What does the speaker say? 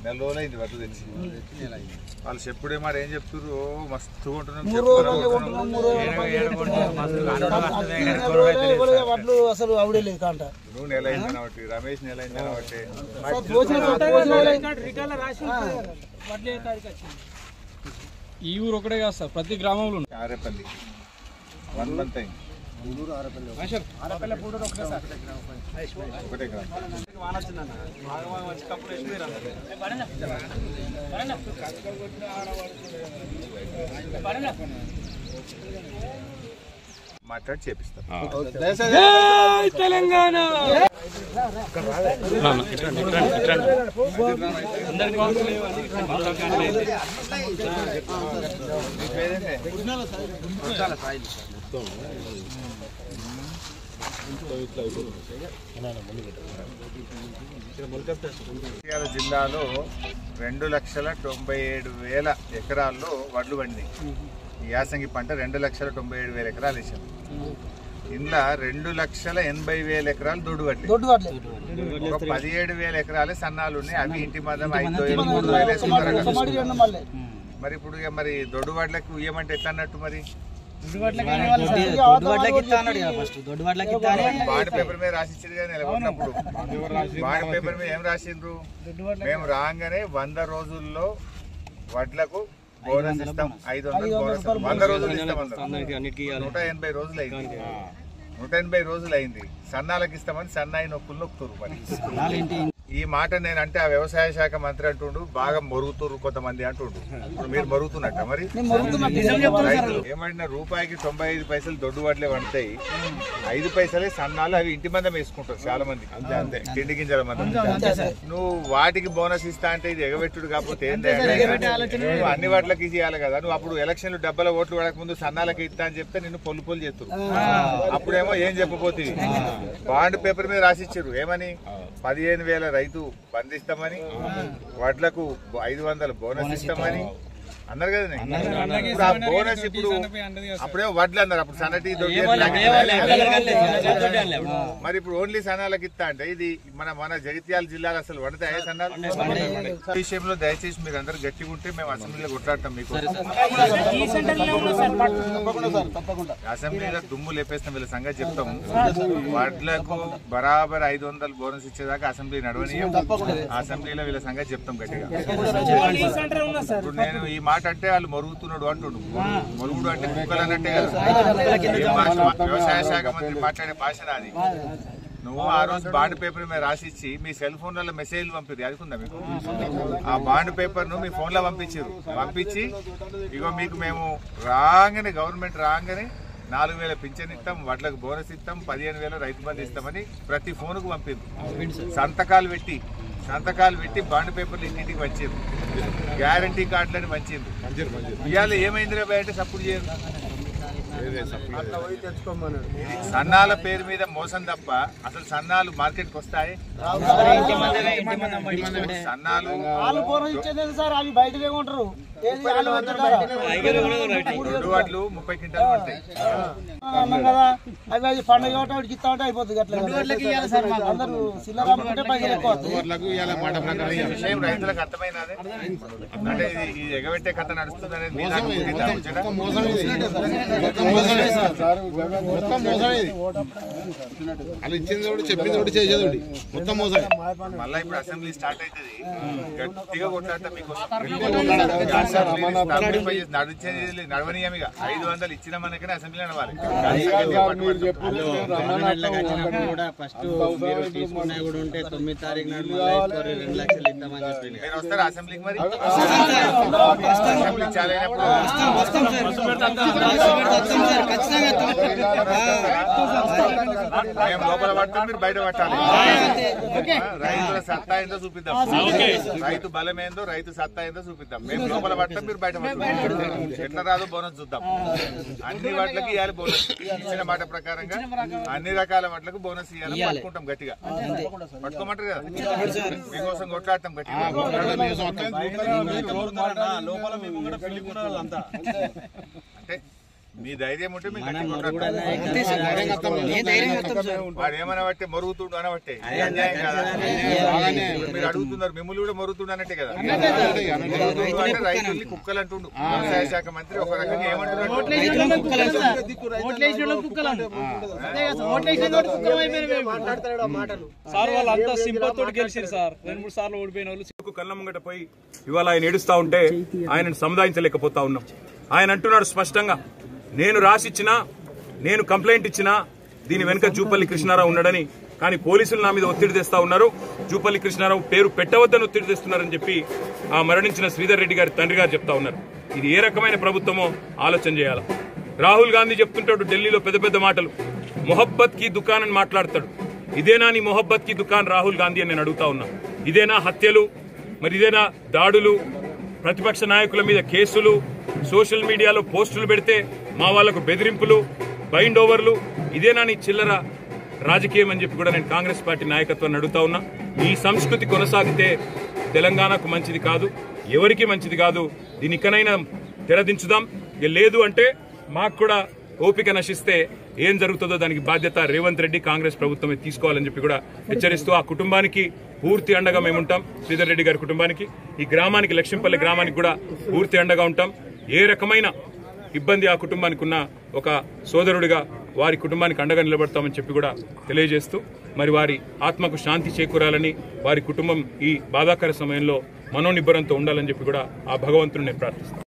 నెల రోజులైంది వడ్లు తెచ్చి వాళ్ళు చెప్పుడే మాట ఏం చెప్తున్నారు మస్తుగా వడ్లు అసలు అవడే లేదు కాంట నువ్వు నెల అయింది కాబట్టి రమేష్ నెల అయింది కాబట్టి ఈ ఊరు ఒకటే కాదు సార్ ప్రతి గ్రామంలో ఆరేపల్లి 1 month అయింది ఒకటే గ్రామం మాట్లాడి చేపిస్తాం తెలంగాణ జిల్లాలో 2,97,000 ఎకరాల్లో వడ్లు పండినాయి. ఈ యాసంగి పంట 2,97,000 ఎకరాలు వేసాం. ఇందులో 2,80,000 ఎకరాలు దొడ్డు వడ్లు, ఒక 17,000 ఎకరాలే సన్నాలు ఉన్నాయి. అవి ఇంటి మందం 5,000 3,000 వేసుకున్నారు. మరి ఇప్పుడు మరి దొడ్డు వడ్లకు ఇవ్వమంటే ఎట్లా అన్నట్టు? మరి బాండ్ పేపర్ మీద రాసిచ్చారు కదా నెలకొన్నప్పుడు. బాండ్ పేపర్ మీద ఏం రాసిండ్రు? మేము రాగానే 100 రోజుల్లో వడ్లకు బోనస్ ఇస్తాం, 500 బోనస్ 100 రోజులు ఇస్తాం. 180 రోజులు అయింది. 180 రోజులు అయింది. సన్నాలకు ఇస్తామని సన్నాయి నొక్కులు నొక్కుతురు. మరి ఈ మాట నేను అంటే ఆ వ్యవసాయ శాఖ మంత్రి అంటుండు బాగా మొరుగుతురు కొంతమంది అంటుండు. ఇప్పుడు మీరు మొరుగుతున్నట్ట? మరి ఏమంటే రూపాయికి 95 పైసలు దొడ్డు వడ్లే వండుతాయి, 5 పైసలే సన్నాలు. అవి ఇంటి మందం వేసుకుంటారు చాలా మంది, అంతే తిండి గింజల మందం. నువ్వు వాటికి బోనస్ ఇస్తా అంటే ఇది ఎగబెట్టుడు కాకపోతే ఏంటి? నువ్వు అన్ని వాటికి ఇవ్వాలి కదా. నువ్వు అప్పుడు ఎలక్షన్లు డబ్బల ఓట్లు పడక ముందు సన్నాలకి ఇస్తా అని చెప్తే నిన్ను పొల్లు పొల్లు చేస్తారు. అప్పుడేమో ఏం చెప్పబోతుంది? బాండ్ పేపర్ మీద రాసిచ్చారు ఏమని? 15,000 రైతు బంధిస్తామని, వడ్లకు 500 బోనస్ ఇస్తామని అన్నారు కదా. ఇప్పుడు ఆ బోనస్ ఇప్పుడు అప్పుడేమో వడ్లు అన్నారు, అప్పుడు సన్నటి మరి ఇప్పుడు ఓన్లీ సన్నాలకు ఇస్తా అంటే ఇది మన జగిత్యాల జిల్లాలో అసలు పడతాయి సన్నాలు? విషయంలో దయచేసి మీరు అందరు గట్టిగా ఉంటే మేము అసెంబ్లీలో కొట్లాడతాం. మీకు అసెంబ్లీలో దుమ్ము లేపేస్తాం, వీళ్ళ సంగతి చెప్తాము. వడ్లకు బరాబర్ 500 బోనస్ ఇచ్చేదాకా అసెంబ్లీ నడవనీయం. అసెంబ్లీలో వీళ్ళ సంగతి చెప్తాం గట్టిగా. ఇప్పుడు నేను ఈ మాట అంటే వాళ్ళు మరుగుతున్నాడు అంటుడు. మరుగుడు అంటే కుక్కలు అన్నట్టే కదా. వ్యవసాయ శాఖ మంత్రి మాట్లాడే భాష నాది. నువ్వు ఆ రోజు బాండ్ పేపర్ మీద రాసిచ్చి మీ సెల్ ఫోన్లలో మెసేజ్లు పంపిరు, అదుకుందా మీకు? ఆ బాండ్ పేపర్ ను మీ ఫోన్ లో పంపించారు. పంపించి ఇగో మీకు మేము రాగానే గవర్నమెంట్ రాగానే 4,000 పింఛన్ ఇస్తాం, వడ్లకు బోనస్ ఇస్తాం, 15,000 రైతు బంధు ఇస్తామని ప్రతి ఫోన్ కు పంపారు. సంతకాలు పెట్టి బాండ్ పేపర్లు ఇంటింటికి వచ్చారు. గ్యారంటీ కార్డులని పంచారు. ఇవాళ ఏమైంది రే అంటే సపోర్ట్ చేయరు. సన్నాల పేరు మీద మోసం తప్ప అసలు సన్నాలు మార్కెట్ కి వస్తాయి? సన్నాలు వడ్లు 30 క్వింటాలు పడతాయి. అవి పండుగ ఇస్తా ఉంటే అయిపోతుంది. విషయం రైతులకు అర్థమైనదే. అంటే ఇది ఎగబెట్టే కథ నడుస్తుంది అనేది మళ్ళీ ఇప్పుడు అసెంబ్లీ స్టార్ట్ అవుతుంది. గట్టిగా కొట్లాడతా మీకు నడవనీయం. ఇక 500 ఇచ్చిన మనకనే అసెంబ్లీ నడవాలి. మీరు వస్తారా అసెంబ్లీకి? మరి అసెంబ్లీ చాలా మేము లోపల పడతాం, మీరు బయట పట్టాలి. రైతుల సత్తా ఏందో చూపిద్దాం, రైతు బలం ఏందో రైతు సత్తా ఏందో చూపిద్దాం. మేము లోపల పడతాం, మీరు బయట పడతాం. ఎట్లా రాదో బోనస్ చూద్దాం. అన్ని వాటికి ఇవ్వాలి బోనస్. ఇచ్చిన మాట ప్రకారంగా అన్ని రకాల వాటికి బోనస్ ఇవ్వాలని పట్టుకుంటాం గట్టిగా. పట్టుకోమంటారు కదా, మీకోసం కొట్లాడతాం గట్టిగా. అంటే మీ ధైర్యం ఉంటే మీకు వాడు ఏమన్నా బట్టే మరుగుతుండు అనబట్టే అన్యాయం కదా. మీరు అడుగుతున్నారు, మిమ్మల్ని కూడా మరుగుతుండు అన్నట్టే కదా. అంటే రైతుల్ని కుక్కలు అంటుండు వ్యవసాయ శాఖ మంత్రి. ఒక రకంగా ఏమంటున్నారు, సార్ వాళ్ళంతా సింపతితో గెలిచారు సార్. 2-3 సార్లు ఓడిపోయిన వాళ్ళు కళ్ళ ముంగట పోయి ఇవాళ ఆయన ఏడుస్తా ఉంటే ఆయనను సముదాయించలేకపోతా ఉన్నాం. ఆయన అంటున్నాడు స్పష్టంగా, నేను రాసిచ్చినా, నేను కంప్లైంట్ ఇచ్చినా దీని వెనుక జూపల్లి కృష్ణారావు ఉన్నాడని. కానీ పోలీసులు నా మీద ఒత్తిడి తెస్తా ఉన్నారు, జూపల్లి కృష్ణారావు పేరు పెట్టవద్దని ఒత్తిడి తెస్తున్నారని చెప్పి ఆ మరణించిన శ్రీధర్ రెడ్డి గారి తండ్రి గారు చెప్తా ఉన్నారు. ఇది ఏ రకమైన ప్రభుత్వమో ఆలోచన చేయాలి. రాహుల్ గాంధీ చెప్తుంటాడు ఢిల్లీలో పెద్ద పెద్ద మాటలు, మొహబ్బత్ కి దుకాన్ అని మాట్లాడతాడు. ఇదేనా నీ మొహబ్బత్ కి దుకాన్ రాహుల్ గాంధీ అని నేను అడుగుతా ఉన్నా. ఇదేనా హత్యలు, మరి ఇదేనా దాడులు, ప్రతిపక్ష నాయకుల మీద కేసులు, సోషల్ మీడియాలో పోస్టులు పెడితే మా వాళ్లకు బెదిరింపులు, బైండ్ ఓవర్లు, ఇదేనా నీ చిల్లర రాజకీయం అని చెప్పి కూడా నేను కాంగ్రెస్ పార్టీ నాయకత్వాన్ని అడుగుతా ఉన్నా. ఈ సంస్కృతి కొనసాగితే తెలంగాణకు మంచిది కాదు, ఎవరికి మంచిది కాదు. దీని ఇకనైనా తెరదించుదాం. లేదు అంటే మాకు కూడా ఓపిక నశిస్తే ఏం జరుగుతుందో దానికి బాధ్యత రేవంత్ రెడ్డి, కాంగ్రెస్ ప్రభుత్వమే తీసుకోవాలని చెప్పి కూడా హెచ్చరిస్తూ ఆ కుటుంబానికి పూర్తి అండగా మేముంటాం. శ్రీధర్ రెడ్డి గారి కుటుంబానికి, ఈ గ్రామానికి, లక్ష్మీపల్లి గ్రామానికి కూడా పూర్తి అండగా ఉంటాం. ఏ రకమైన ఇబ్బంది ఆ కుటుంబానికి ఉన్న ఒక సోదరుడిగా వారి కుటుంబానికి అండగా నిలబడతామని చెప్పి కూడా తెలియజేస్తూ, మరి వారి ఆత్మకు శాంతి చేకూరాలని, వారి కుటుంబం ఈ బాధాకర సమయంలో మనోనిబ్బరంతో ఉండాలని చెప్పి కూడా ఆ భగవంతుని నేను ప్రార్థిస్తాను.